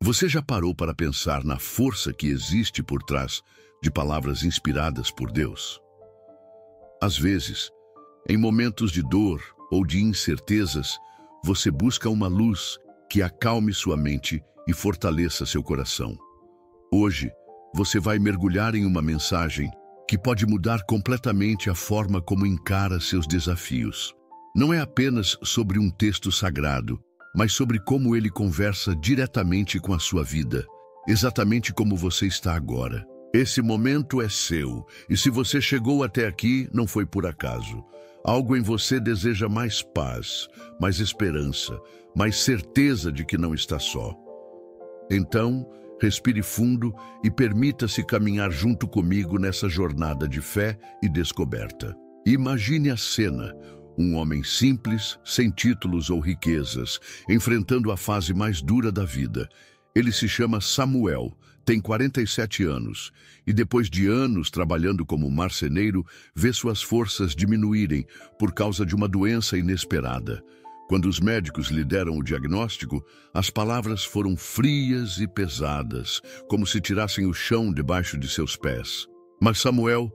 Você já parou para pensar na força que existe por trás de palavras inspiradas por Deus? Às vezes, em momentos de dor ou de incertezas, você busca uma luz que acalme sua mente e fortaleça seu coração. Hoje, você vai mergulhar em uma mensagem que pode mudar completamente a forma como encara seus desafios. Não é apenas sobre um texto sagrado, mas sobre como ele conversa diretamente com a sua vida, exatamente como você está agora. Esse momento é seu, e se você chegou até aqui, não foi por acaso. Algo em você deseja mais paz, mais esperança, mais certeza de que não está só. Então, respire fundo e permita-se caminhar junto comigo nessa jornada de fé e descoberta. Imagine a cena: um homem simples, sem títulos ou riquezas, enfrentando a fase mais dura da vida. Ele se chama Samuel, tem 47 anos, e depois de anos trabalhando como marceneiro, vê suas forças diminuírem por causa de uma doença inesperada. Quando os médicos lhe deram o diagnóstico, as palavras foram frias e pesadas, como se tirassem o chão debaixo de seus pés. Mas Samuel,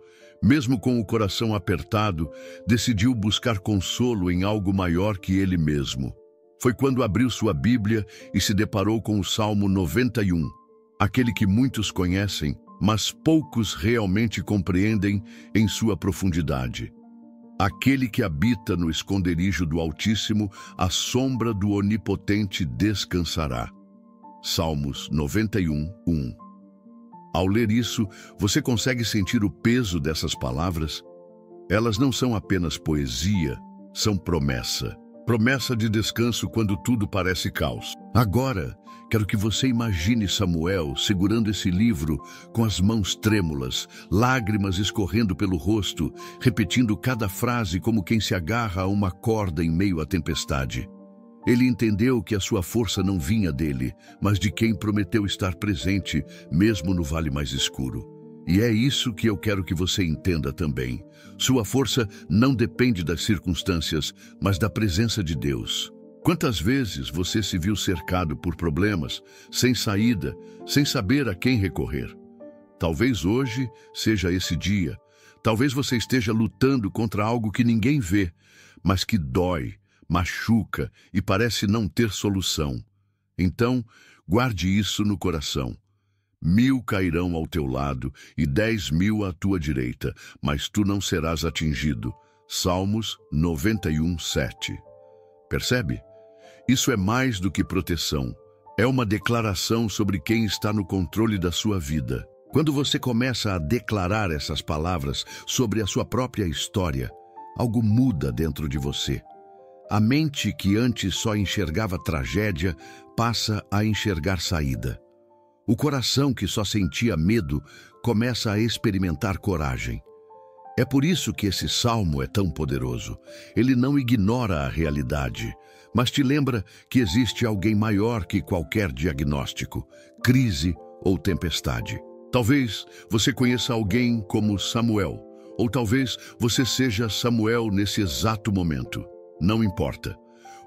mesmo com o coração apertado, decidiu buscar consolo em algo maior que ele mesmo. Foi quando abriu sua Bíblia e se deparou com o Salmo 91, aquele que muitos conhecem, mas poucos realmente compreendem em sua profundidade. Aquele que habita no esconderijo do Altíssimo, à sombra do Onipotente descansará. Salmos 91, 1. Ao ler isso, você consegue sentir o peso dessas palavras? Elas não são apenas poesia, são promessa. Promessa de descanso quando tudo parece caos. Agora, quero que você imagine Samuel segurando esse livro com as mãos trêmulas, lágrimas escorrendo pelo rosto, repetindo cada frase como quem se agarra a uma corda em meio à tempestade. Ele entendeu que a sua força não vinha dele, mas de quem prometeu estar presente, mesmo no vale mais escuro. E é isso que eu quero que você entenda também. Sua força não depende das circunstâncias, mas da presença de Deus. Quantas vezes você se viu cercado por problemas, sem saída, sem saber a quem recorrer? Talvez hoje seja esse dia. Talvez você esteja lutando contra algo que ninguém vê, mas que dói, machuca e parece não ter solução. Então, guarde isso no coração. 1000 cairão ao teu lado e 10.000 à tua direita, mas tu não serás atingido. Salmos 91, 7. Percebe? Isso é mais do que proteção. É uma declaração sobre quem está no controle da sua vida. Quando você começa a declarar essas palavras sobre a sua própria história, algo muda dentro de você. A mente que antes só enxergava tragédia passa a enxergar saída. O coração que só sentia medo começa a experimentar coragem. É por isso que esse salmo é tão poderoso. Ele não ignora a realidade, mas te lembra que existe alguém maior que qualquer diagnóstico, crise ou tempestade. Talvez você conheça alguém como Samuel, ou talvez você seja Samuel nesse exato momento. Não importa.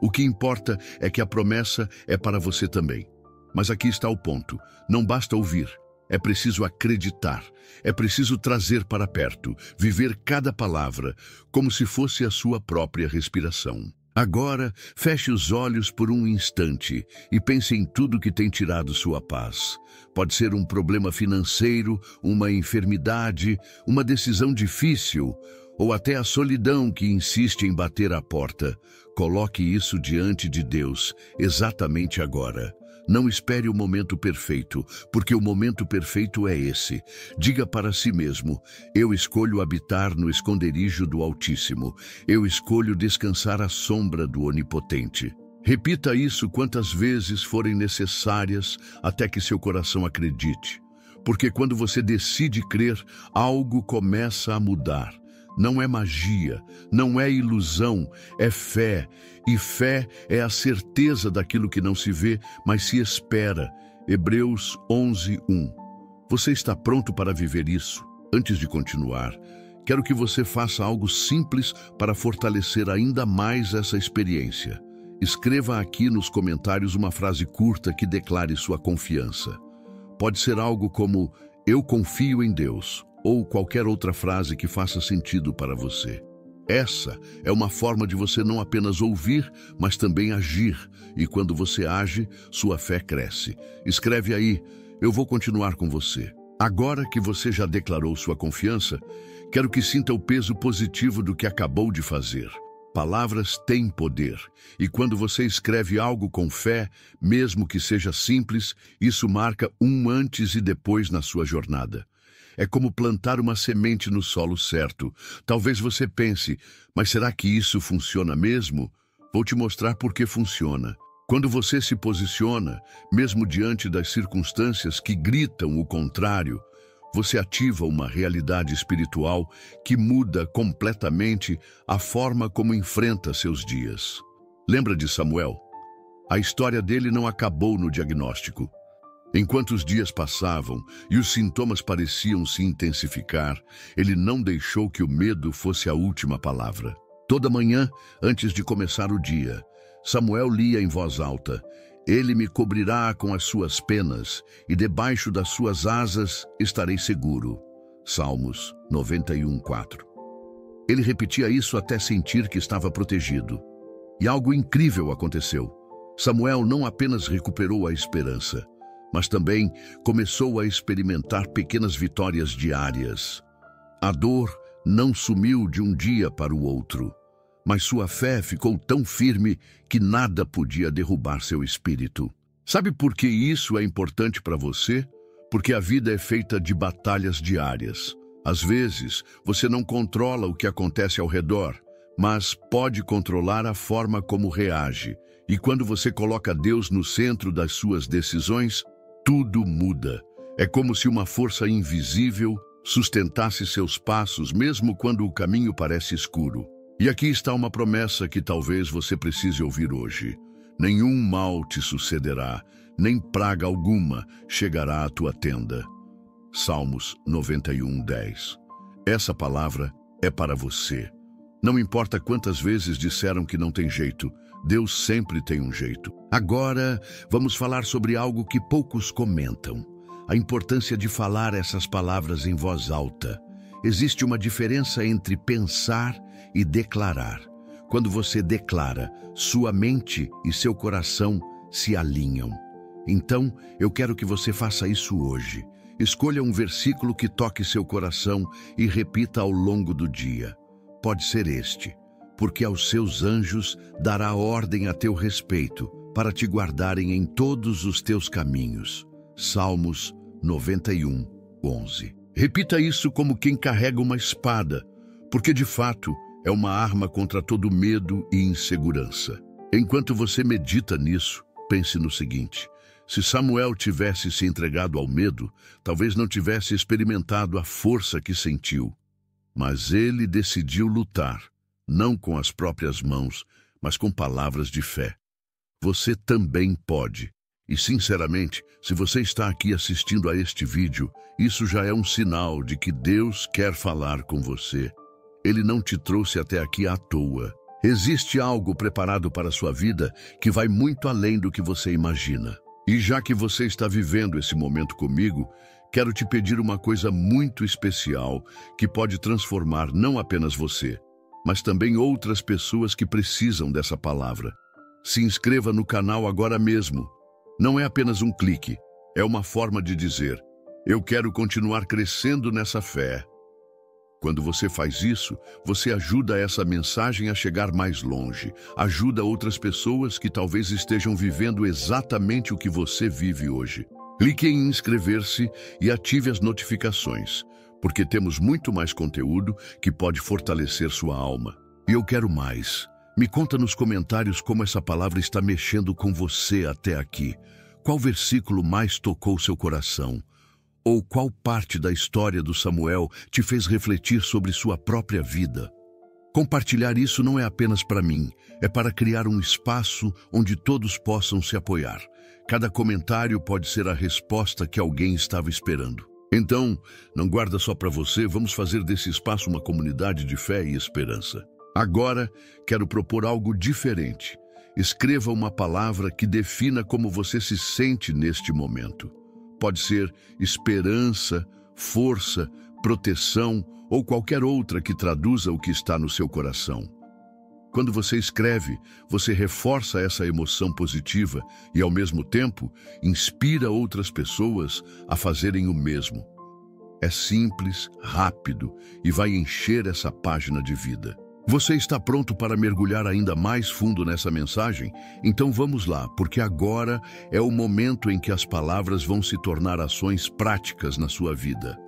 O que importa é que a promessa é para você também. Mas aqui está o ponto. Não basta ouvir. É preciso acreditar. É preciso trazer para perto, viver cada palavra, como se fosse a sua própria respiração. Agora, feche os olhos por um instante e pense em tudo que tem tirado sua paz. Pode ser um problema financeiro, uma enfermidade, uma decisão difícil, ou até a solidão que insiste em bater à porta. Coloque isso diante de Deus, exatamente agora. Não espere o momento perfeito, porque o momento perfeito é esse. Diga para si mesmo: eu escolho habitar no esconderijo do Altíssimo. Eu escolho descansar à sombra do Onipotente. Repita isso quantas vezes forem necessárias até que seu coração acredite. Porque quando você decide crer, algo começa a mudar. Não é magia, não é ilusão, é fé. E fé é a certeza daquilo que não se vê, mas se espera. Hebreus 11, 1. Você está pronto para viver isso? Antes de continuar, quero que você faça algo simples para fortalecer ainda mais essa experiência. escreva aqui nos comentários uma frase curta que declare sua confiança. Pode ser algo como "Eu confio em Deus" ou qualquer outra frase que faça sentido para você. Essa é uma forma de você não apenas ouvir, mas também agir. E quando você age, sua fé cresce. Escreve aí, eu vou continuar com você. Agora que você já declarou sua confiança, quero que sinta o peso positivo do que acabou de fazer. Palavras têm poder. E quando você escreve algo com fé, mesmo que seja simples, isso marca um antes e depois na sua jornada. É como plantar uma semente no solo certo. Talvez você pense, mas será que isso funciona mesmo? Vou te mostrar por que funciona. Quando você se posiciona, mesmo diante das circunstâncias que gritam o contrário, você ativa uma realidade espiritual que muda completamente a forma como enfrenta seus dias. Lembra de Samuel? A história dele não acabou no diagnóstico. Enquanto os dias passavam e os sintomas pareciam se intensificar, ele não deixou que o medo fosse a última palavra. Toda manhã, antes de começar o dia, Samuel lia em voz alta: "Ele me cobrirá com as suas penas, e debaixo das suas asas estarei seguro." Salmos 91:4. Ele repetia isso até sentir que estava protegido. E algo incrível aconteceu. Samuel não apenas recuperou a esperança, mas também começou a experimentar pequenas vitórias diárias. A dor não sumiu de um dia para o outro, mas sua fé ficou tão firme que nada podia derrubar seu espírito. Sabe por que isso é importante para você? Porque a vida é feita de batalhas diárias. Às vezes, você não controla o que acontece ao redor, mas pode controlar a forma como reage. E quando você coloca Deus no centro das suas decisões, tudo muda. É como se uma força invisível sustentasse seus passos, mesmo quando o caminho parece escuro. E aqui está uma promessa que talvez você precise ouvir hoje. Nenhum mal te sucederá, nem praga alguma chegará à tua tenda. Salmos 91:10. Essa palavra é para você. Não importa quantas vezes disseram que não tem jeito, Deus sempre tem um jeito. Agora, vamos falar sobre algo que poucos comentam: a importância de falar essas palavras em voz alta. Existe uma diferença entre pensar e declarar. Quando você declara, sua mente e seu coração se alinham. Então, eu quero que você faça isso hoje. Escolha um versículo que toque seu coração e repita ao longo do dia. Pode ser este: "Porque aos seus anjos dará ordem a teu respeito, para te guardarem em todos os teus caminhos." Salmos 91:11. Repita isso como quem carrega uma espada, porque de fato é uma arma contra todo medo e insegurança. Enquanto você medita nisso, pense no seguinte: se Samuel tivesse se entregado ao medo, talvez não tivesse experimentado a força que sentiu. Mas ele decidiu lutar, não com as próprias mãos, mas com palavras de fé. Você também pode. E sinceramente, se você está aqui assistindo a este vídeo, isso já é um sinal de que Deus quer falar com você. Ele não te trouxe até aqui à toa. Existe algo preparado para a sua vida que vai muito além do que você imagina. E já que você está vivendo esse momento comigo, quero te pedir uma coisa muito especial que pode transformar não apenas você, mas também outras pessoas que precisam dessa palavra. Se inscreva no canal agora mesmo. Não é apenas um clique, é uma forma de dizer: eu quero continuar crescendo nessa fé. Quando você faz isso, você ajuda essa mensagem a chegar mais longe, ajuda outras pessoas que talvez estejam vivendo exatamente o que você vive hoje. Clique em inscrever-se e ative as notificações, porque temos muito mais conteúdo que pode fortalecer sua alma. E eu quero mais. Me conta nos comentários como essa palavra está mexendo com você até aqui. Qual versículo mais tocou seu coração? Ou qual parte da história do Samuel te fez refletir sobre sua própria vida? Compartilhar isso não é apenas para mim, é para criar um espaço onde todos possam se apoiar. Cada comentário pode ser a resposta que alguém estava esperando. Então, não guarda só para você, vamos fazer desse espaço uma comunidade de fé e esperança. Agora, quero propor algo diferente. escreva uma palavra que defina como você se sente neste momento. Pode ser esperança, força, proteção ou qualquer outra que traduza o que está no seu coração. Quando você escreve, você reforça essa emoção positiva e, ao mesmo tempo, inspira outras pessoas a fazerem o mesmo. É simples, rápido e vai encher essa página de vida. Você está pronto para mergulhar ainda mais fundo nessa mensagem? Então vamos lá, porque agora é o momento em que as palavras vão se tornar ações práticas na sua vida.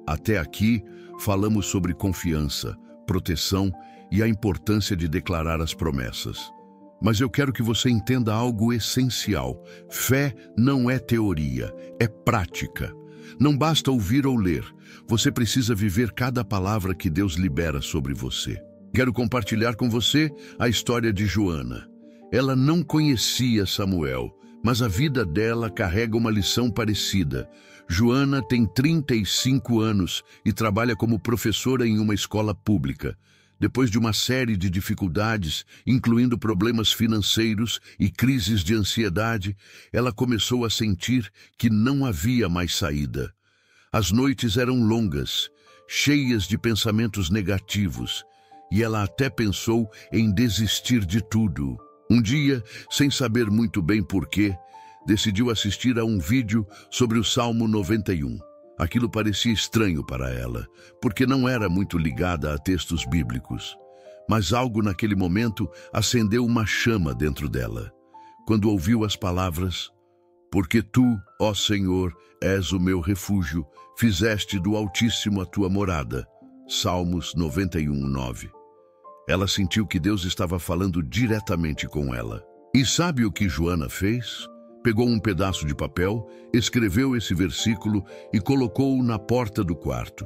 Até aqui, falamos sobre confiança, proteção e a importância de declarar as promessas. Mas eu quero que você entenda algo essencial. Fé não é teoria, é prática. Não basta ouvir ou ler, você precisa viver cada palavra que Deus libera sobre você. Quero compartilhar com você a história de Joana. Ela não conhecia Samuel, mas a vida dela carrega uma lição parecida. Joana tem 35 anos e trabalha como professora em uma escola pública. Depois de uma série de dificuldades, incluindo problemas financeiros e crises de ansiedade, ela começou a sentir que não havia mais saída. As noites eram longas, cheias de pensamentos negativos, e ela até pensou em desistir de tudo. Um dia, sem saber muito bem porquê, decidiu assistir a um vídeo sobre o Salmo 91. Aquilo parecia estranho para ela, porque não era muito ligada a textos bíblicos. Mas algo naquele momento acendeu uma chama dentro dela. Quando ouviu as palavras: "Porque tu, ó Senhor, és o meu refúgio, fizeste do Altíssimo a tua morada." Salmos 91:9. Ela sentiu que Deus estava falando diretamente com ela. E sabe o que Joana fez? Pegou um pedaço de papel, escreveu esse versículo e colocou-o na porta do quarto.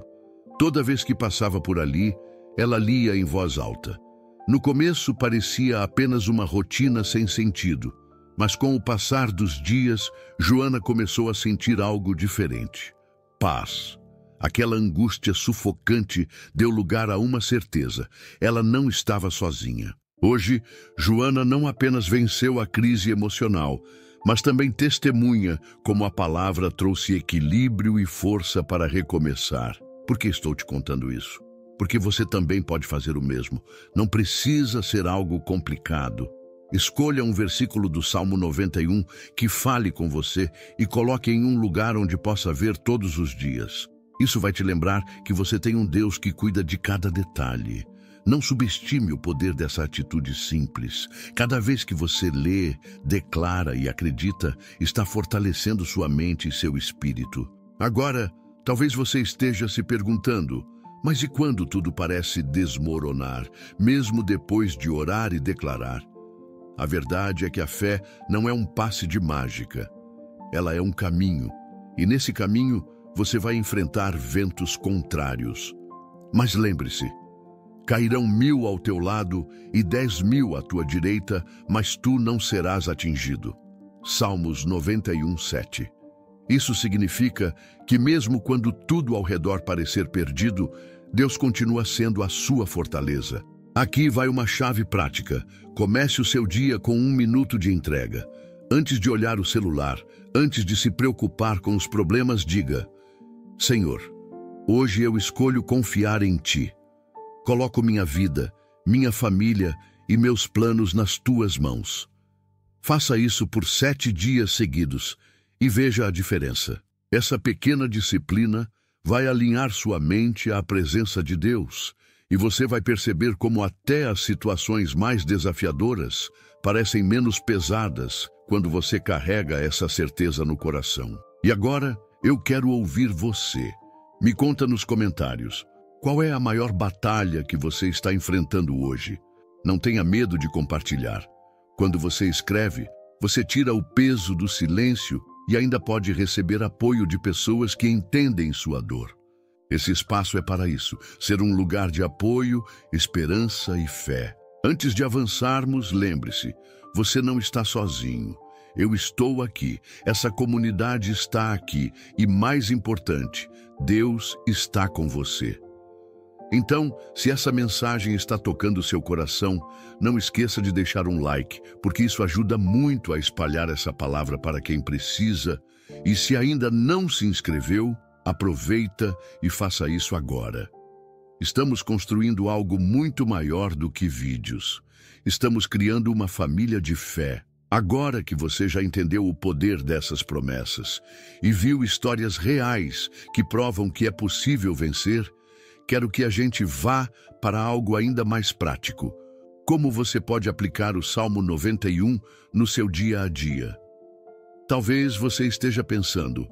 Toda vez que passava por ali, ela lia em voz alta. No começo parecia apenas uma rotina sem sentido, mas com o passar dos dias, Joana começou a sentir algo diferente. Paz. Aquela angústia sufocante deu lugar a uma certeza: ela não estava sozinha. Hoje, Joana não apenas venceu a crise emocional, mas também testemunha como a palavra trouxe equilíbrio e força para recomeçar. Por que estou te contando isso? Porque você também pode fazer o mesmo. Não precisa ser algo complicado. Escolha um versículo do Salmo 91 que fale com você e coloque em um lugar onde possa ver todos os dias. Isso vai te lembrar que você tem um Deus que cuida de cada detalhe. Não subestime o poder dessa atitude simples. Cada vez que você lê, declara e acredita, está fortalecendo sua mente e seu espírito. Agora, talvez você esteja se perguntando: mas e quando tudo parece desmoronar, mesmo depois de orar e declarar? A verdade é que a fé não é um passe de mágica. Ela é um caminho, e nesse caminho você vai enfrentar ventos contrários. Mas lembre-se: cairão 1000 ao teu lado e 10.000 à tua direita, mas tu não serás atingido. Salmos 91:7. Isso significa que mesmo quando tudo ao redor parecer perdido, Deus continua sendo a sua fortaleza. Aqui vai uma chave prática. Comece o seu dia com 1 minuto de entrega. Antes de olhar o celular, antes de se preocupar com os problemas, diga: Senhor, hoje eu escolho confiar em Ti. Coloco minha vida, minha família e meus planos nas Tuas mãos. Faça isso por 7 dias seguidos e veja a diferença. Essa pequena disciplina vai alinhar sua mente à presença de Deus e você vai perceber como até as situações mais desafiadoras parecem menos pesadas quando você carrega essa certeza no coração. E agora eu quero ouvir você. Me conta nos comentários. Qual é a maior batalha que você está enfrentando hoje? Não tenha medo de compartilhar. Quando você escreve, você tira o peso do silêncio e ainda pode receber apoio de pessoas que entendem sua dor. Esse espaço é para isso, ser um lugar de apoio, esperança e fé. Antes de avançarmos, lembre-se, você não está sozinho. Eu estou aqui, essa comunidade está aqui e, mais importante, Deus está com você. Então, se essa mensagem está tocando seu coração, não esqueça de deixar um like, porque isso ajuda muito a espalhar essa palavra para quem precisa. E se ainda não se inscreveu, aproveita e faça isso agora. Estamos construindo algo muito maior do que vídeos. Estamos criando uma família de fé. Agora que você já entendeu o poder dessas promessas e viu histórias reais que provam que é possível vencer, quero que a gente vá para algo ainda mais prático. Como você pode aplicar o Salmo 91 no seu dia a dia? Talvez você esteja pensando,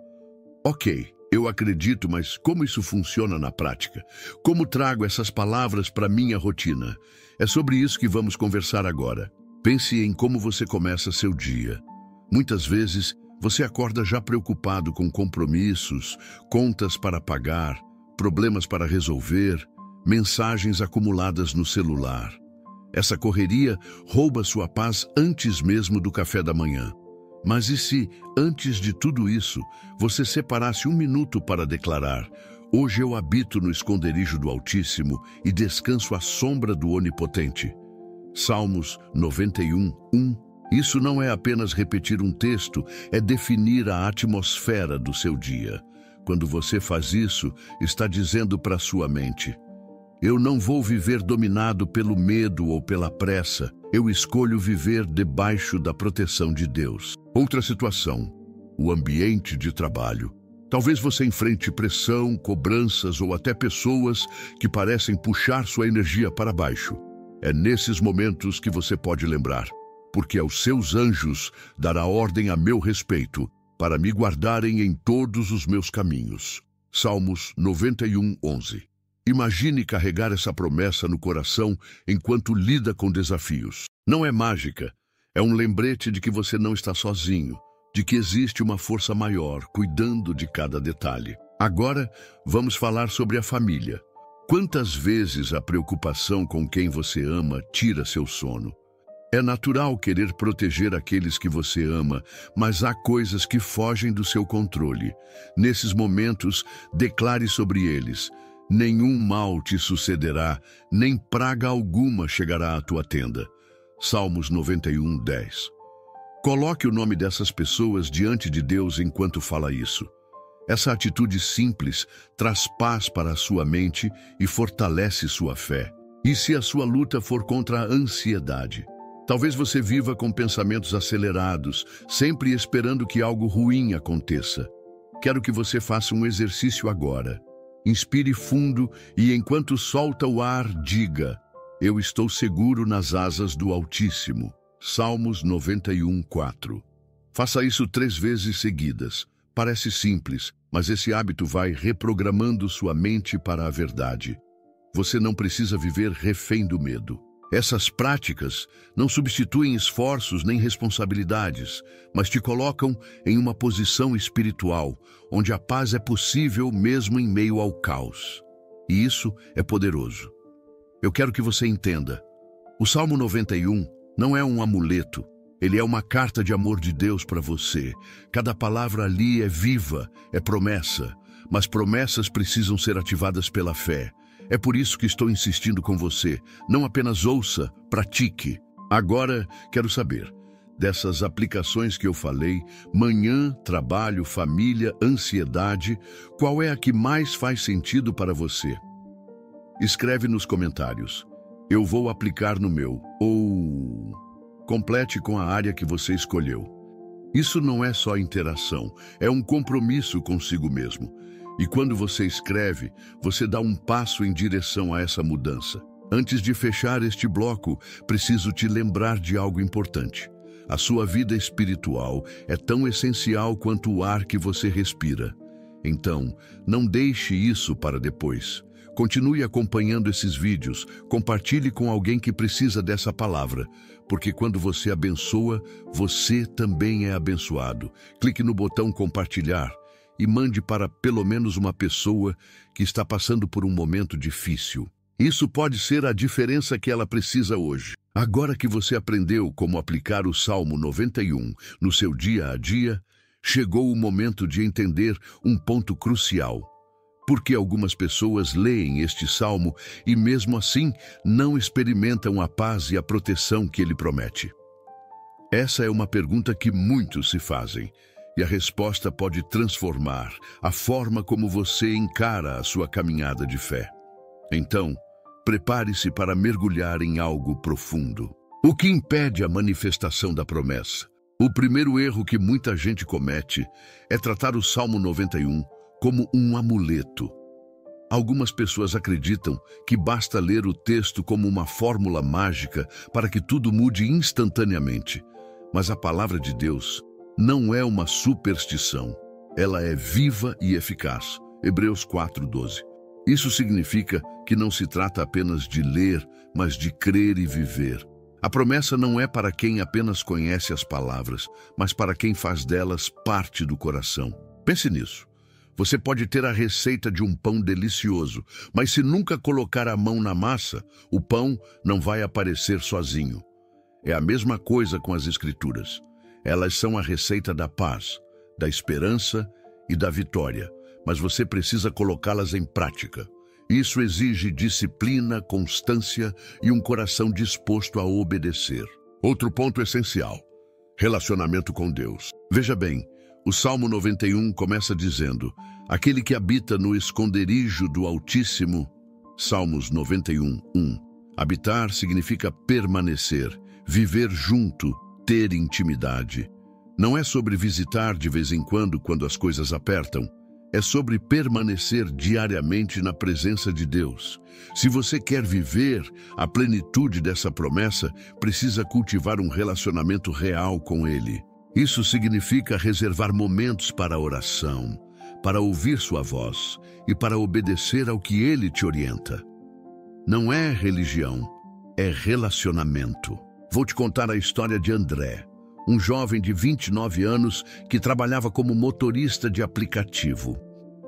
ok, eu acredito, mas como isso funciona na prática? Como trago essas palavras para minha rotina? É sobre isso que vamos conversar agora. Pense em como você começa seu dia. Muitas vezes, você acorda já preocupado com compromissos, contas para pagar, problemas para resolver, mensagens acumuladas no celular. Essa correria rouba sua paz antes mesmo do café da manhã. Mas e se, antes de tudo isso, você separasse um minuto para declarar: hoje eu habito no esconderijo do Altíssimo e descanso à sombra do Onipotente? Salmos 91, 1. Isso não é apenas repetir um texto, é definir a atmosfera do seu dia. Quando você faz isso, está dizendo para sua mente: eu não vou viver dominado pelo medo ou pela pressa. Eu escolho viver debaixo da proteção de Deus. Outra situação, o ambiente de trabalho. Talvez você enfrente pressão, cobranças ou até pessoas que parecem puxar sua energia para baixo. É nesses momentos que você pode lembrar: porque aos seus anjos dará ordem a meu respeito, para me guardarem em todos os meus caminhos. Salmos 91, 11. Imagine carregar essa promessa no coração enquanto lida com desafios. Não é mágica, é um lembrete de que você não está sozinho, de que existe uma força maior cuidando de cada detalhe. Agora, vamos falar sobre a família. Quantas vezes a preocupação com quem você ama tira seu sono? É natural querer proteger aqueles que você ama, mas há coisas que fogem do seu controle. Nesses momentos, declare sobre eles: nenhum mal te sucederá, nem praga alguma chegará à tua tenda. Salmos 91, 10. Coloque o nome dessas pessoas diante de Deus enquanto fala isso. Essa atitude simples traz paz para a sua mente e fortalece sua fé. E se a sua luta for contra a ansiedade? Talvez você viva com pensamentos acelerados, sempre esperando que algo ruim aconteça. Quero que você faça um exercício agora. Inspire fundo e, enquanto solta o ar, diga: eu estou seguro nas asas do Altíssimo. Salmos 91, 4. Faça isso 3 vezes seguidas. Parece simples, mas esse hábito vai reprogramando sua mente para a verdade. Você não precisa viver refém do medo. Essas práticas não substituem esforços nem responsabilidades, mas te colocam em uma posição espiritual, onde a paz é possível mesmo em meio ao caos. E isso é poderoso. Eu quero que você entenda. O Salmo 91 não é um amuleto. Ele é uma carta de amor de Deus para você. Cada palavra ali é viva, é promessa. Mas promessas precisam ser ativadas pela fé. É por isso que estou insistindo com você. Não apenas ouça, pratique. Agora, quero saber, dessas aplicações que eu falei, manhã, trabalho, família, ansiedade, qual é a que mais faz sentido para você? Escreve nos comentários: eu vou aplicar no meu, ou complete com a área que você escolheu. Isso não é só interação, é um compromisso consigo mesmo. E quando você escreve, você dá um passo em direção a essa mudança. Antes de fechar este bloco, preciso te lembrar de algo importante. A sua vida espiritual é tão essencial quanto o ar que você respira. Então, não deixe isso para depois. Continue acompanhando esses vídeos, compartilhe com alguém que precisa dessa palavra, porque quando você abençoa, você também é abençoado. Clique no botão compartilhar e mande para pelo menos uma pessoa que está passando por um momento difícil. Isso pode ser a diferença que ela precisa hoje. Agora que você aprendeu como aplicar o Salmo 91 no seu dia a dia, chegou o momento de entender um ponto crucial. Porque algumas pessoas leem este salmo e mesmo assim não experimentam a paz e a proteção que ele promete? Essa é uma pergunta que muitos se fazem, e a resposta pode transformar a forma como você encara a sua caminhada de fé. Então, prepare-se para mergulhar em algo profundo. O que impede a manifestação da promessa? O primeiro erro que muita gente comete é tratar o Salmo 91 como um amuleto. Algumas pessoas acreditam que basta ler o texto como uma fórmula mágica para que tudo mude instantaneamente. Mas a palavra de Deus não é uma superstição. Ela é viva e eficaz. Hebreus 4:12. Isso significa que não se trata apenas de ler, mas de crer e viver. A promessa não é para quem apenas conhece as palavras, mas para quem faz delas parte do coração. Pense nisso. Você pode ter a receita de um pão delicioso, mas se nunca colocar a mão na massa, o pão não vai aparecer sozinho. É a mesma coisa com as Escrituras. Elas são a receita da paz, da esperança e da vitória, mas você precisa colocá-las em prática. Isso exige disciplina, constância e um coração disposto a obedecer. Outro ponto essencial: relacionamento com Deus. Veja bem, o Salmo 91 começa dizendo: aquele que habita no esconderijo do Altíssimo. Salmos 91:1. Habitar significa permanecer, viver junto, ter intimidade. Não é sobre visitar de vez em quando as coisas apertam. É sobre permanecer diariamente na presença de Deus. Se você quer viver a plenitude dessa promessa, precisa cultivar um relacionamento real com Ele. Isso significa reservar momentos para a oração, para ouvir sua voz e para obedecer ao que Ele te orienta. Não é religião, é relacionamento. Vou te contar a história de André, um jovem de 29 anos que trabalhava como motorista de aplicativo.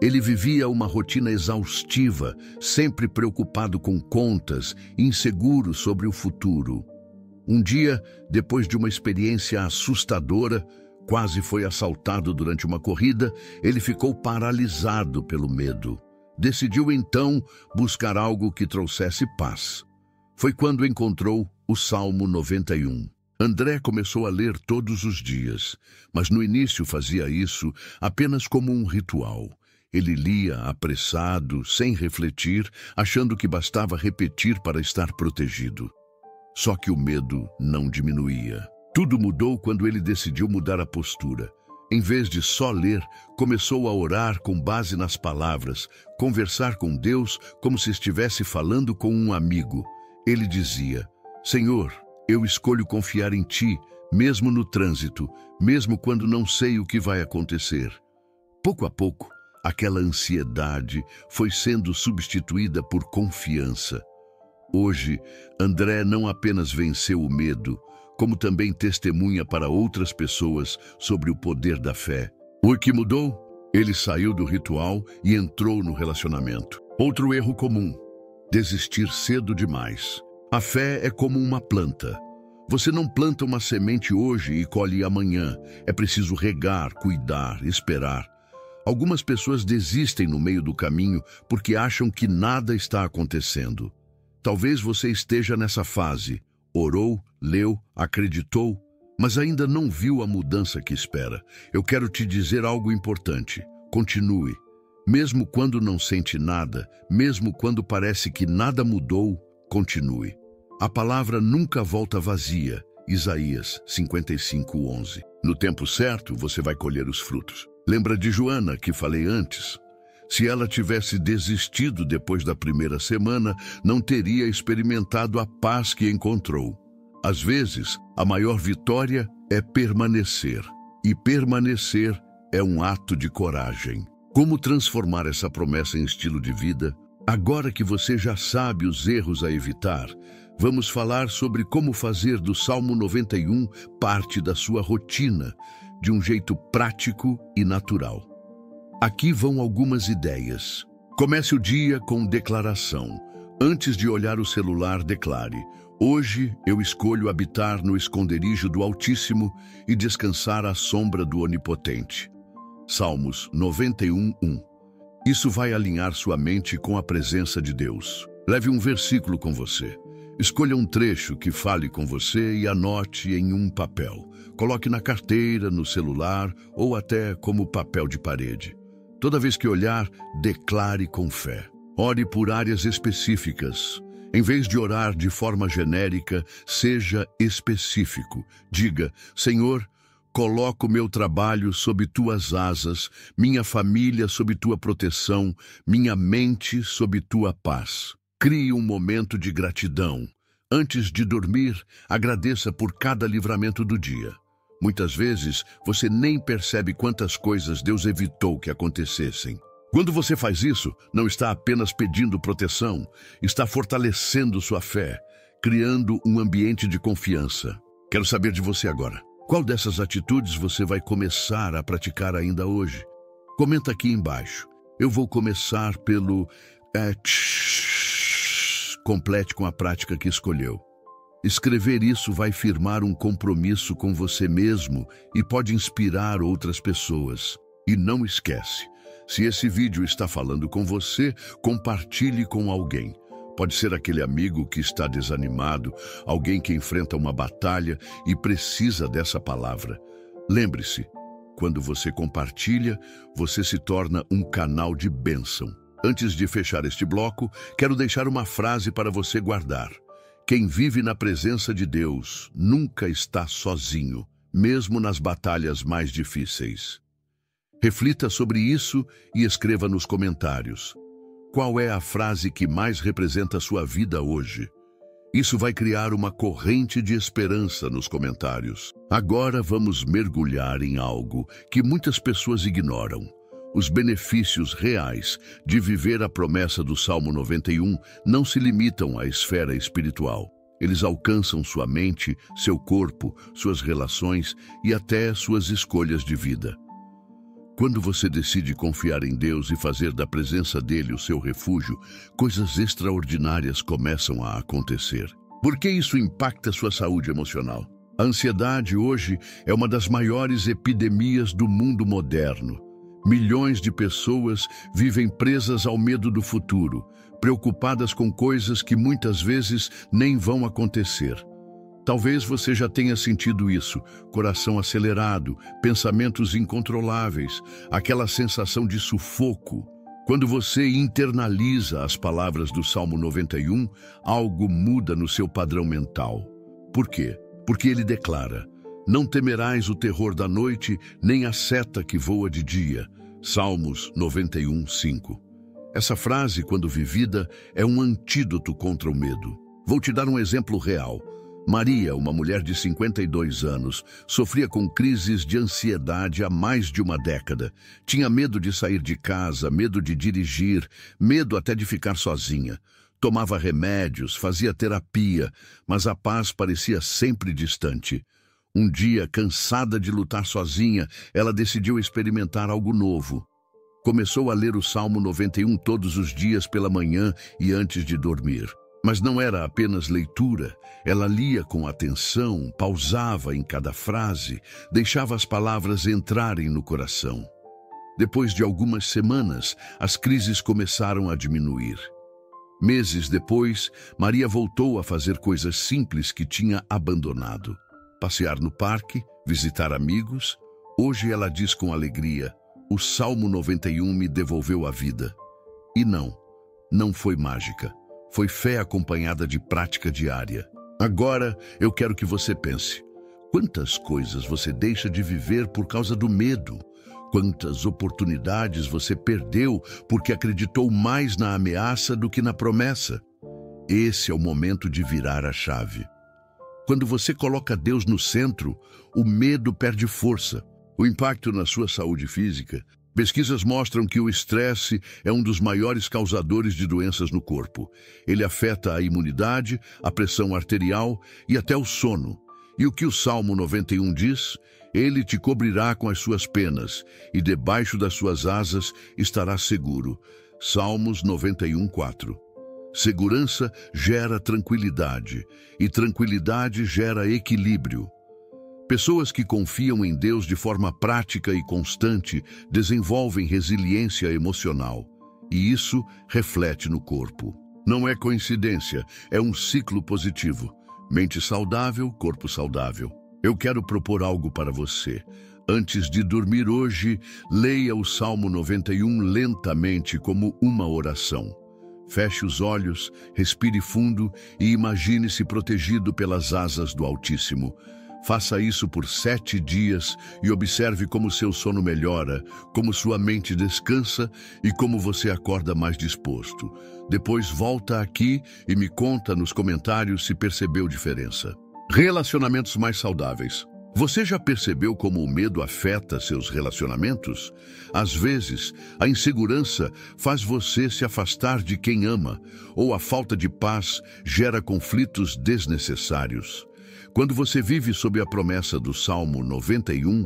Ele vivia uma rotina exaustiva, sempre preocupado com contas, inseguro sobre o futuro. Um dia, depois de uma experiência assustadora, quase foi assaltado durante uma corrida, ele ficou paralisado pelo medo. Decidiu então buscar algo que trouxesse paz. Foi quando encontrou o Salmo 91. André começou a ler todos os dias, mas no início fazia isso apenas como um ritual. Ele lia apressado, sem refletir, achando que bastava repetir para estar protegido. Só que o medo não diminuía. Tudo mudou quando ele decidiu mudar a postura. Em vez de só ler, começou a orar com base nas palavras, conversar com Deus como se estivesse falando com um amigo. Ele dizia: Senhor, eu escolho confiar em Ti, mesmo no trânsito, mesmo quando não sei o que vai acontecer. Pouco a pouco, aquela ansiedade foi sendo substituída por confiança. Hoje, André não apenas venceu o medo, como também testemunha para outras pessoas sobre o poder da fé. O que mudou? Ele saiu do ritual e entrou no relacionamento. Outro erro comum: desistir cedo demais. A fé é como uma planta. Você não planta uma semente hoje e colhe amanhã. É preciso regar, cuidar, esperar. Algumas pessoas desistem no meio do caminho porque acham que nada está acontecendo. Talvez você esteja nessa fase. Orou, leu, acreditou, mas ainda não viu a mudança que espera. Eu quero te dizer algo importante. Continue. Mesmo quando não sente nada, mesmo quando parece que nada mudou, continue. A palavra nunca volta vazia. Isaías 55:11. No tempo certo, você vai colher os frutos. Lembra de Joana, que falei antes? Se ela tivesse desistido depois da primeira semana, não teria experimentado a paz que encontrou. Às vezes, a maior vitória é permanecer. E permanecer é um ato de coragem. Como transformar essa promessa em estilo de vida? Agora que você já sabe os erros a evitar, vamos falar sobre como fazer do Salmo 91 parte da sua rotina, de um jeito prático e natural. Aqui vão algumas ideias. Comece o dia com declaração. Antes de olhar o celular, declare: hoje eu escolho habitar no esconderijo do Altíssimo e descansar à sombra do Onipotente. Salmos 91:1. Isso vai alinhar sua mente com a presença de Deus. Leve um versículo com você. Escolha um trecho que fale com você e anote em um papel. Coloque na carteira, no celular ou até como papel de parede. Toda vez que olhar, declare com fé. Ore por áreas específicas. Em vez de orar de forma genérica, seja específico. Diga: Senhor, coloco meu trabalho sob tuas asas, minha família sob tua proteção, minha mente sob tua paz. Crie um momento de gratidão. Antes de dormir, agradeça por cada livramento do dia. Muitas vezes, você nem percebe quantas coisas Deus evitou que acontecessem. Quando você faz isso, não está apenas pedindo proteção, está fortalecendo sua fé, criando um ambiente de confiança. Quero saber de você agora. Qual dessas atitudes você vai começar a praticar ainda hoje? Comenta aqui embaixo. Eu vou começar pelo... Complete com a prática que escolheu. Escrever isso vai firmar um compromisso com você mesmo e pode inspirar outras pessoas. E não esquece, se esse vídeo está falando com você, compartilhe com alguém. Pode ser aquele amigo que está desanimado, alguém que enfrenta uma batalha e precisa dessa palavra. Lembre-se, quando você compartilha, você se torna um canal de bênção. Antes de fechar este bloco, quero deixar uma frase para você guardar. Quem vive na presença de Deus nunca está sozinho, mesmo nas batalhas mais difíceis. Reflita sobre isso e escreva nos comentários. Qual é a frase que mais representa a sua vida hoje? Isso vai criar uma corrente de esperança nos comentários. Agora vamos mergulhar em algo que muitas pessoas ignoram. Os benefícios reais de viver a promessa do Salmo 91 não se limitam à esfera espiritual. Eles alcançam sua mente, seu corpo, suas relações e até suas escolhas de vida. Quando você decide confiar em Deus e fazer da presença dele o seu refúgio, coisas extraordinárias começam a acontecer. Por que isso impacta sua saúde emocional? A ansiedade hoje é uma das maiores epidemias do mundo moderno. Milhões de pessoas vivem presas ao medo do futuro, preocupadas com coisas que muitas vezes nem vão acontecer. Talvez você já tenha sentido isso, coração acelerado, pensamentos incontroláveis, aquela sensação de sufoco. Quando você internaliza as palavras do Salmo 91, algo muda no seu padrão mental. Por quê? Porque ele declara: não temerás o terror da noite, nem a seta que voa de dia. Salmos 91, 5. Essa frase, quando vivida, é um antídoto contra o medo. Vou te dar um exemplo real. Maria, uma mulher de 52 anos, sofria com crises de ansiedade há mais de uma década. Tinha medo de sair de casa, medo de dirigir, medo até de ficar sozinha. Tomava remédios, fazia terapia, mas a paz parecia sempre distante. Um dia, cansada de lutar sozinha, ela decidiu experimentar algo novo. Começou a ler o Salmo 91 todos os dias pela manhã e antes de dormir. Mas não era apenas leitura. Ela lia com atenção, pausava em cada frase, deixava as palavras entrarem no coração. Depois de algumas semanas, as crises começaram a diminuir. Meses depois, Maria voltou a fazer coisas simples que tinha abandonado. Passear no parque, visitar amigos. Hoje ela diz com alegria: o Salmo 91 me devolveu a vida. E não foi mágica. Foi fé acompanhada de prática diária. Agora eu quero que você pense: quantas coisas você deixa de viver por causa do medo? Quantas oportunidades você perdeu porque acreditou mais na ameaça do que na promessa? Esse é o momento de virar a chave. Quando você coloca Deus no centro, o medo perde força. O impacto na sua saúde física. Pesquisas mostram que o estresse é um dos maiores causadores de doenças no corpo. Ele afeta a imunidade, a pressão arterial e até o sono. E o que o Salmo 91 diz? Ele te cobrirá com as suas penas, e debaixo das suas asas estarás seguro. Salmos 91, 4. Segurança gera tranquilidade, e tranquilidade gera equilíbrio. Pessoas que confiam em Deus de forma prática e constante desenvolvem resiliência emocional. e isso reflete no corpo. Não é coincidência, é um ciclo positivo. Mente saudável, corpo saudável. Eu quero propor algo para você. Antes de dormir hoje, leia o Salmo 91 lentamente como uma oração. Feche os olhos, respire fundo e imagine-se protegido pelas asas do Altíssimo. Faça isso por 7 dias e observe como seu sono melhora, como sua mente descansa e como você acorda mais disposto. Depois volta aqui e me conta nos comentários se percebeu diferença. Relacionamentos mais saudáveis. Você já percebeu como o medo afeta seus relacionamentos? Às vezes, a insegurança faz você se afastar de quem ama, ou a falta de paz gera conflitos desnecessários. Quando você vive sob a promessa do Salmo 91,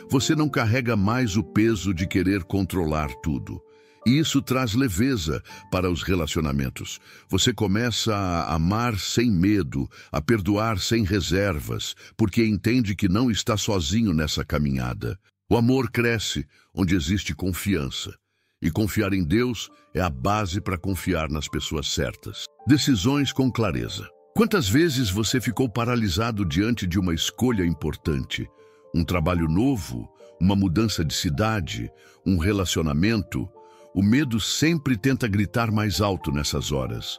você não carrega mais o peso de querer controlar tudo. E isso traz leveza para os relacionamentos. Você começa a amar sem medo, a perdoar sem reservas, porque entende que não está sozinho nessa caminhada. O amor cresce onde existe confiança. E confiar em Deus é a base para confiar nas pessoas certas. Decisões com clareza. Quantas vezes você ficou paralisado diante de uma escolha importante? Um trabalho novo, uma mudança de cidade, um relacionamento? O medo sempre tenta gritar mais alto nessas horas.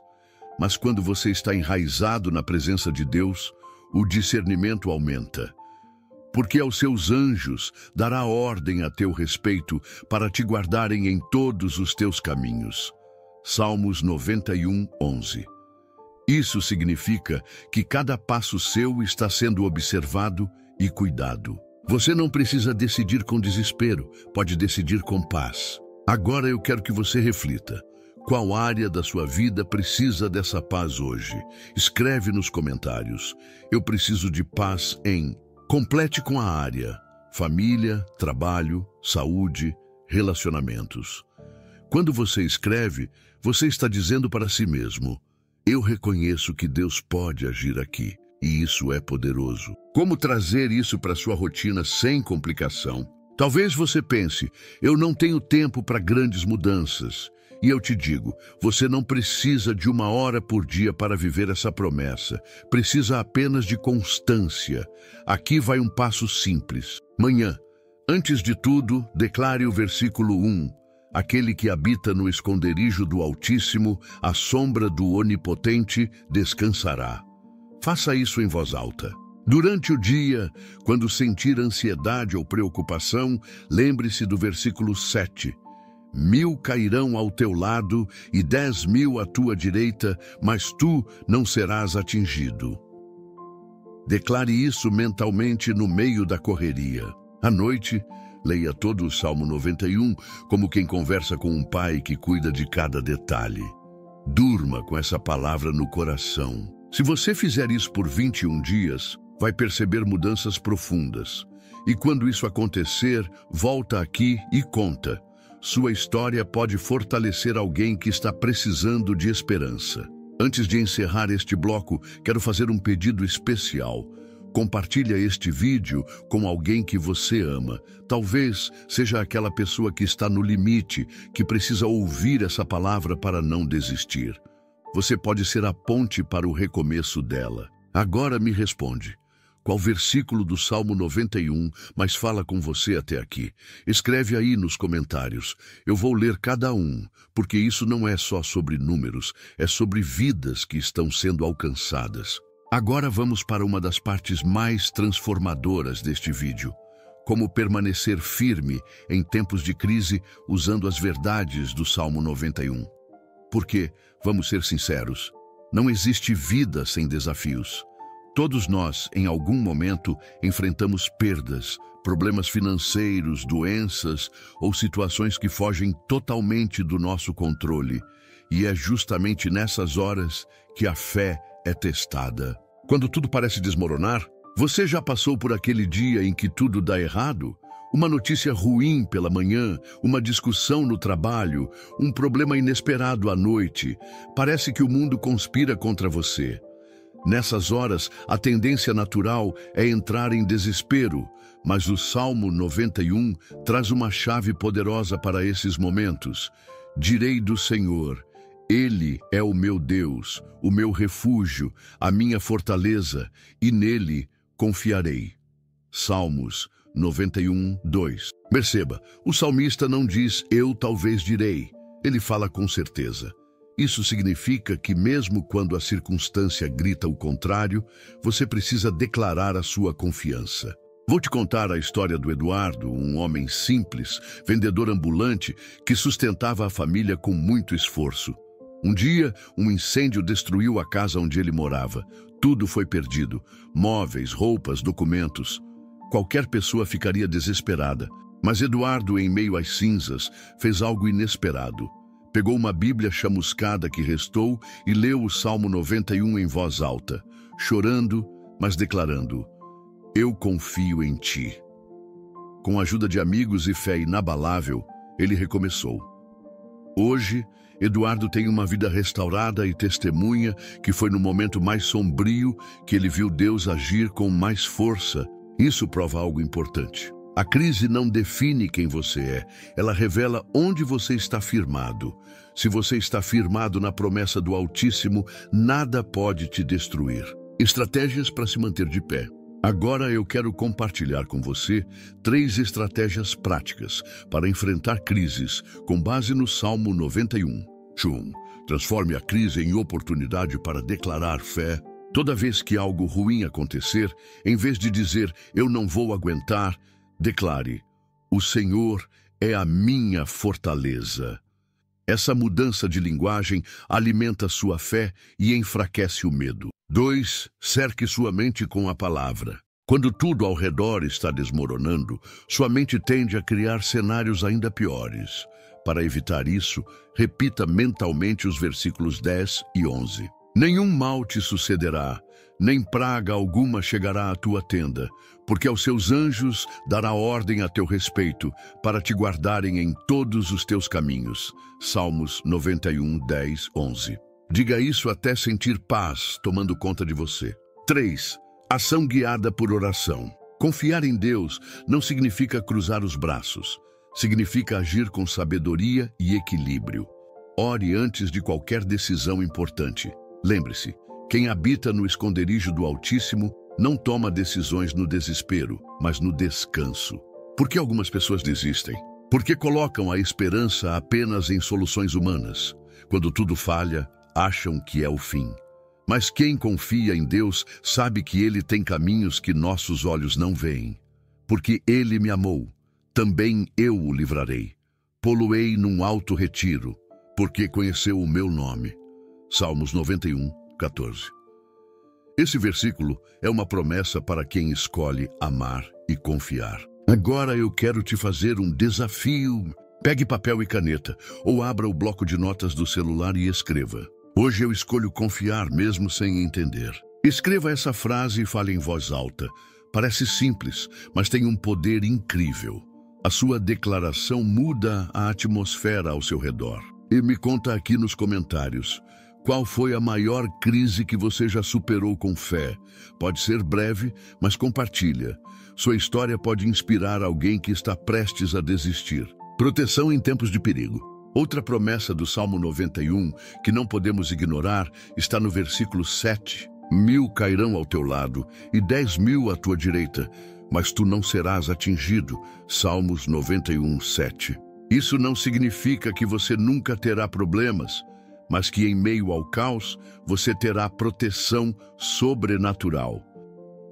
Mas quando você está enraizado na presença de Deus, o discernimento aumenta. Porque aos seus anjos dará ordem a teu respeito para te guardarem em todos os teus caminhos. Salmos 91, 11. Isso significa que cada passo seu está sendo observado e cuidado. Você não precisa decidir com desespero, pode decidir com paz. Agora eu quero que você reflita. Qual área da sua vida precisa dessa paz hoje? Escreve nos comentários. Eu preciso de paz em... Complete com a área: família, trabalho, saúde, relacionamentos. Quando você escreve, você está dizendo para si mesmo: eu reconheço que Deus pode agir aqui, e isso é poderoso. Como trazer isso para sua rotina sem complicação? Talvez você pense: eu não tenho tempo para grandes mudanças. E eu te digo, você não precisa de 1 hora por dia para viver essa promessa. Precisa apenas de constância. Aqui vai um passo simples. Manhã, antes de tudo, declare o versículo 1. Aquele que habita no esconderijo do Altíssimo, à sombra do Onipotente, descansará. Faça isso em voz alta. Durante o dia, quando sentir ansiedade ou preocupação, lembre-se do versículo 7. 1000 cairão ao teu lado e 10.000 à tua direita, mas tu não serás atingido. Declare isso mentalmente no meio da correria. À noite, leia todo o Salmo 91 como quem conversa com um pai que cuida de cada detalhe. Durma com essa palavra no coração. Se você fizer isso por 21 dias, vai perceber mudanças profundas. E quando isso acontecer, volta aqui e conta. Sua história pode fortalecer alguém que está precisando de esperança. Antes de encerrar este bloco, quero fazer um pedido especial. Compartilhe este vídeo com alguém que você ama. Talvez seja aquela pessoa que está no limite, que precisa ouvir essa palavra para não desistir. Você pode ser a ponte para o recomeço dela. Agora me responde. Qual versículo do Salmo 91 mais fala com você até aqui? Escreve aí nos comentários. Eu vou ler cada um, porque isso não é só sobre números, é sobre vidas que estão sendo alcançadas. Agora vamos para uma das partes mais transformadoras deste vídeo. Como permanecer firme em tempos de crise usando as verdades do Salmo 91. Porque, vamos ser sinceros, não existe vida sem desafios. Todos nós, em algum momento, enfrentamos perdas, problemas financeiros, doenças ou situações que fogem totalmente do nosso controle. E é justamente nessas horas que a fé é testada. Quando tudo parece desmoronar, você já passou por aquele dia em que tudo dá errado? Uma notícia ruim pela manhã, uma discussão no trabalho, um problema inesperado à noite. Parece que o mundo conspira contra você. Nessas horas, a tendência natural é entrar em desespero, mas o Salmo 91 traz uma chave poderosa para esses momentos. Direi do Senhor: Ele é o meu Deus, o meu refúgio, a minha fortaleza, e nele confiarei. Salmos 91, 2. Perceba, o salmista não diz eu talvez direi, ele fala com certeza. Isso significa que mesmo quando a circunstância grita o contrário, você precisa declarar a sua confiança. Vou te contar a história do Eduardo, um homem simples, vendedor ambulante, que sustentava a família com muito esforço. Um dia, um incêndio destruiu a casa onde ele morava. Tudo foi perdido: móveis, roupas, documentos. Qualquer pessoa ficaria desesperada, mas Eduardo, em meio às cinzas, fez algo inesperado. Pegou uma Bíblia chamuscada que restou e leu o Salmo 91 em voz alta, chorando, mas declarando: Eu confio em ti. Com a ajuda de amigos e fé inabalável, ele recomeçou. Hoje, Eduardo tem uma vida restaurada e testemunha que foi no momento mais sombrio que ele viu Deus agir com mais força. Isso prova algo importante. A crise não define quem você é, ela revela onde você está firmado. Se você está firmado na promessa do Altíssimo, nada pode te destruir. Estratégias para se manter de pé. Agora eu quero compartilhar com você 3 estratégias práticas para enfrentar crises com base no Salmo 91. 1. Transforme a crise em oportunidade para declarar fé. Toda vez que algo ruim acontecer, em vez de dizer eu não vou aguentar, declare: o Senhor é a minha fortaleza. Essa mudança de linguagem alimenta sua fé e enfraquece o medo. 2. Cerque sua mente com a palavra. Quando tudo ao redor está desmoronando, sua mente tende a criar cenários ainda piores. Para evitar isso, repita mentalmente os versículos 10 e 11. Nenhum mal te sucederá, nem praga alguma chegará à tua tenda, porque aos seus anjos dará ordem a teu respeito, para te guardarem em todos os teus caminhos. Salmos 91, 10, 11. Diga isso até sentir paz tomando conta de você. 3. Ação guiada por oração. Confiar em Deus não significa cruzar os braços. Significa agir com sabedoria e equilíbrio. Ore antes de qualquer decisão importante. Lembre-se, quem habita no esconderijo do Altíssimo não toma decisões no desespero, mas no descanso. Por que algumas pessoas desistem? Porque colocam a esperança apenas em soluções humanas. Quando tudo falha, acham que é o fim. Mas quem confia em Deus sabe que Ele tem caminhos que nossos olhos não veem. Porque Ele me amou, também eu o livrarei. Pô-lo-ei num alto retiro, porque conheceu o meu nome. Salmos 91, 14. Esse versículo é uma promessa para quem escolhe amar e confiar. Agora eu quero te fazer um desafio. Pegue papel e caneta, ou abra o bloco de notas do celular e escreva: Hoje eu escolho confiar mesmo sem entender. Escreva essa frase e fale em voz alta. Parece simples, mas tem um poder incrível. A sua declaração muda a atmosfera ao seu redor. E me conta aqui nos comentários: qual foi a maior crise que você já superou com fé? Pode ser breve, mas compartilha. Sua história pode inspirar alguém que está prestes a desistir. Proteção em tempos de perigo. Outra promessa do Salmo 91 que não podemos ignorar está no versículo 7. 1000 cairão ao teu lado e 10.000 à tua direita, mas tu não serás atingido. Salmos 91, 7. Isso não significa que você nunca terá problemas, mas que em meio ao caos você terá proteção sobrenatural.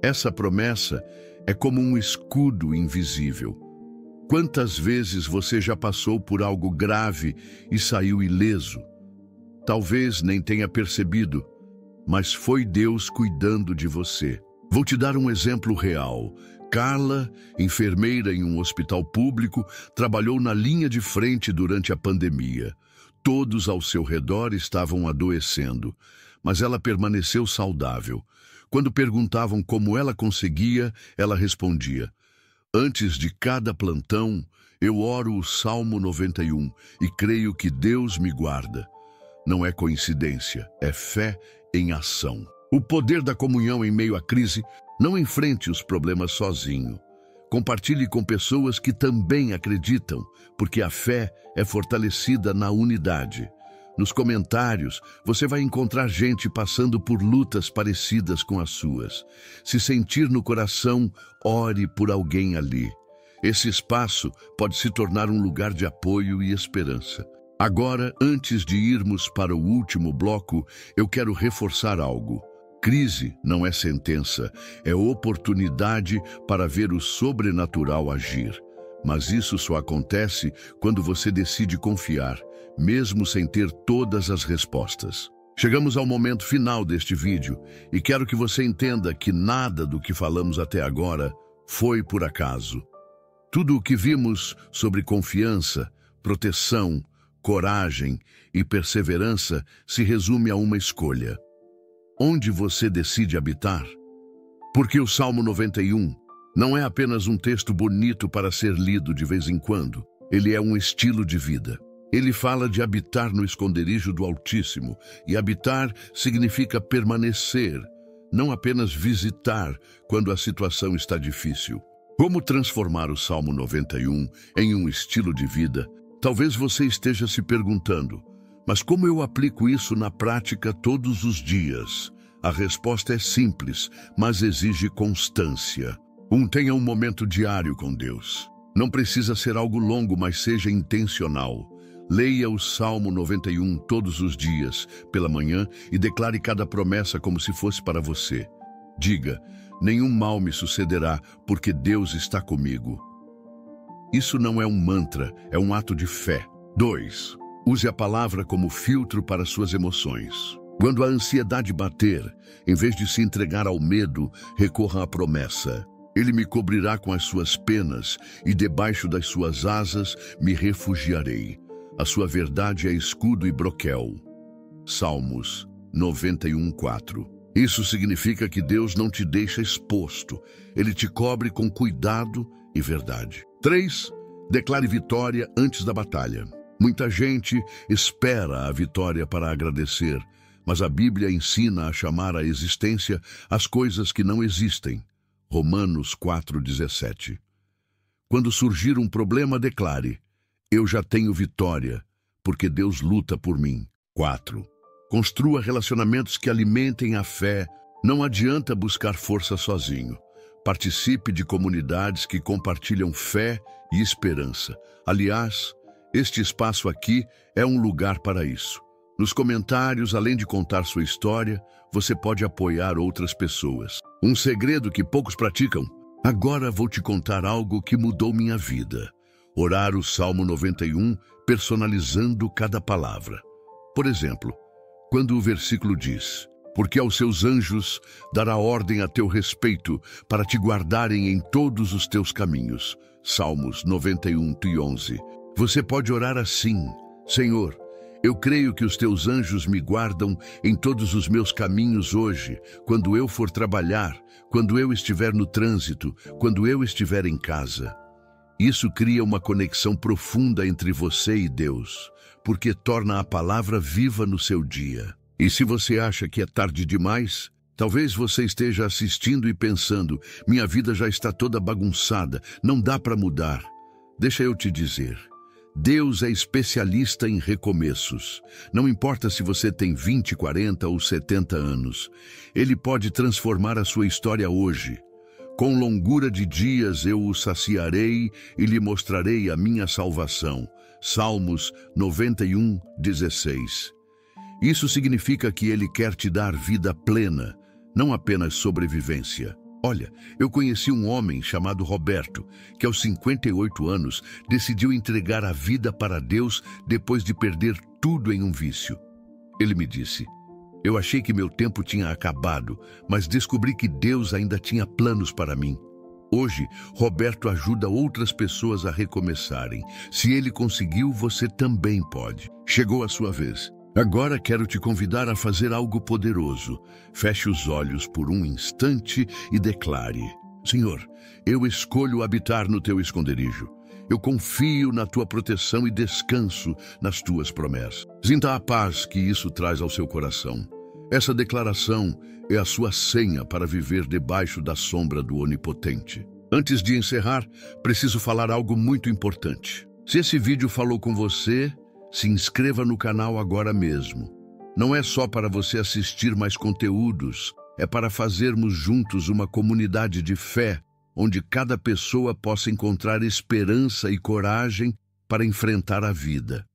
Essa promessa é como um escudo invisível. Quantas vezes você já passou por algo grave e saiu ileso? Talvez nem tenha percebido, mas foi Deus cuidando de você. Vou te dar um exemplo real. Carla, enfermeira em um hospital público, trabalhou na linha de frente durante a pandemia. Todos ao seu redor estavam adoecendo, mas ela permaneceu saudável. Quando perguntavam como ela conseguia, ela respondia: Antes de cada plantão, eu oro o Salmo 91 e creio que Deus me guarda. Não é coincidência, é fé em ação. O poder da comunhão em meio à crise. Não enfrente os problemas sozinho. Compartilhe com pessoas que também acreditam, porque a fé é fortalecida na unidade. Nos comentários, você vai encontrar gente passando por lutas parecidas com as suas. Se sentir no coração, ore por alguém ali. Esse espaço pode se tornar um lugar de apoio e esperança. Agora, antes de irmos para o último bloco, eu quero reforçar algo. Crise não é sentença, é oportunidade para ver o sobrenatural agir. Mas isso só acontece quando você decide confiar, mesmo sem ter todas as respostas. Chegamos ao momento final deste vídeo e quero que você entenda que nada do que falamos até agora foi por acaso. Tudo o que vimos sobre confiança, proteção, coragem e perseverança se resume a uma escolha. Onde você decide habitar? Porque o Salmo 91 não é apenas um texto bonito para ser lido de vez em quando. Ele é um estilo de vida. Ele fala de habitar no esconderijo do Altíssimo, e habitar significa permanecer, não apenas visitar quando a situação está difícil. Como transformar o Salmo 91 em um estilo de vida? Talvez você esteja se perguntando, mas como eu aplico isso na prática todos os dias? A resposta é simples, mas exige constância. Tenha um momento diário com Deus. Não precisa ser algo longo, mas seja intencional. Leia o Salmo 91 todos os dias, pela manhã, e declare cada promessa como se fosse para você. Diga, nenhum mal me sucederá, porque Deus está comigo. Isso não é um mantra, é um ato de fé. 2. Use a palavra como filtro para suas emoções. Quando a ansiedade bater, em vez de se entregar ao medo, recorra à promessa. Ele me cobrirá com as suas penas, e debaixo das suas asas me refugiarei. A sua verdade é escudo e broquel. Salmos 91:4. Isso significa que Deus não te deixa exposto. Ele te cobre com cuidado e verdade. 3. Declare vitória antes da batalha. Muita gente espera a vitória para agradecer, mas a Bíblia ensina a chamar à existência as coisas que não existem. Romanos 4:17. Quando surgir um problema, declare: eu já tenho vitória, porque Deus luta por mim. 4. Construa relacionamentos que alimentem a fé. Não adianta buscar força sozinho. Participe de comunidades que compartilham fé e esperança. Aliás, este espaço aqui é um lugar para isso. Nos comentários, além de contar sua história, você pode apoiar outras pessoas. Um segredo que poucos praticam. Agora vou te contar algo que mudou minha vida. Orar o Salmo 91, personalizando cada palavra. Por exemplo, quando o versículo diz: porque aos seus anjos dará ordem a teu respeito, para te guardarem em todos os teus caminhos. Salmos 91:11. Você pode orar assim: Senhor, eu creio que os teus anjos me guardam em todos os meus caminhos hoje, quando eu for trabalhar, quando eu estiver no trânsito, quando eu estiver em casa. Isso cria uma conexão profunda entre você e Deus, porque torna a palavra viva no seu dia. E se você acha que é tarde demais, talvez você esteja assistindo e pensando: minha vida já está toda bagunçada, não dá para mudar. Deixa eu te dizer. Deus é especialista em recomeços. Não importa se você tem 20, 40 ou 70 anos. Ele pode transformar a sua história hoje. Com longura de dias eu o saciarei e lhe mostrarei a minha salvação. Salmos 91:16. Isso significa que ele quer te dar vida plena, não apenas sobrevivência. Olha, eu conheci um homem chamado Roberto, que aos 58 anos decidiu entregar a vida para Deus depois de perder tudo em um vício. Ele me disse: eu achei que meu tempo tinha acabado, mas descobri que Deus ainda tinha planos para mim. Hoje, Roberto ajuda outras pessoas a recomeçarem. Se ele conseguiu, você também pode. Chegou a sua vez. Agora quero te convidar a fazer algo poderoso. Feche os olhos por um instante e declare: Senhor, eu escolho habitar no teu esconderijo. Eu confio na tua proteção e descanso nas tuas promessas. Sinta a paz que isso traz ao seu coração. Essa declaração é a sua senha para viver debaixo da sombra do Onipotente. Antes de encerrar, preciso falar algo muito importante. Se esse vídeo falou com você, se inscreva no canal agora mesmo. Não é só para você assistir mais conteúdos, é para fazermos juntos uma comunidade de fé, onde cada pessoa possa encontrar esperança e coragem para enfrentar a vida.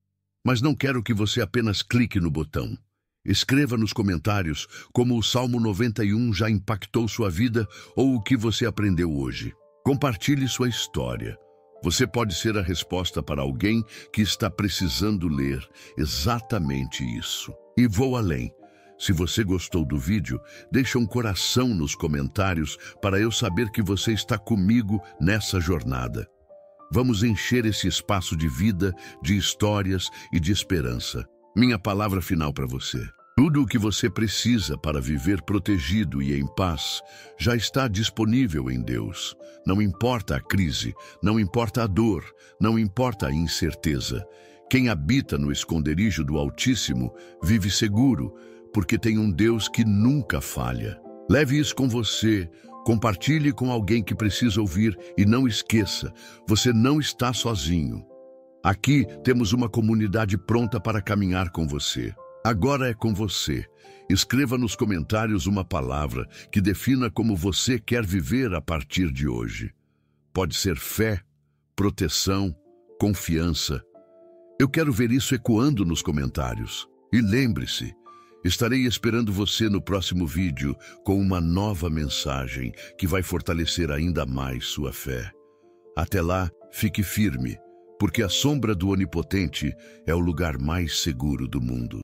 Mas não quero que você apenas clique no botão. Escreva nos comentários como o Salmo 91 já impactou sua vida ou o que você aprendeu hoje. Compartilhe sua história. Você pode ser a resposta para alguém que está precisando ler exatamente isso. E vou além. Se você gostou do vídeo, deixa um coração nos comentários para eu saber que você está comigo nessa jornada. Vamos encher esse espaço de vida, de histórias e de esperança. Minha palavra final para você. Tudo o que você precisa para viver protegido e em paz já está disponível em Deus. Não importa a crise, não importa a dor, não importa a incerteza. Quem habita no esconderijo do Altíssimo vive seguro, porque tem um Deus que nunca falha. Leve isso com você, compartilhe com alguém que precisa ouvir e não esqueça, você não está sozinho. Aqui temos uma comunidade pronta para caminhar com você. Agora é com você. Escreva nos comentários uma palavra que defina como você quer viver a partir de hoje. Pode ser fé, proteção, confiança. Eu quero ver isso ecoando nos comentários. E lembre-se, estarei esperando você no próximo vídeo com uma nova mensagem que vai fortalecer ainda mais sua fé. Até lá, fique firme, porque a sombra do Onipotente é o lugar mais seguro do mundo.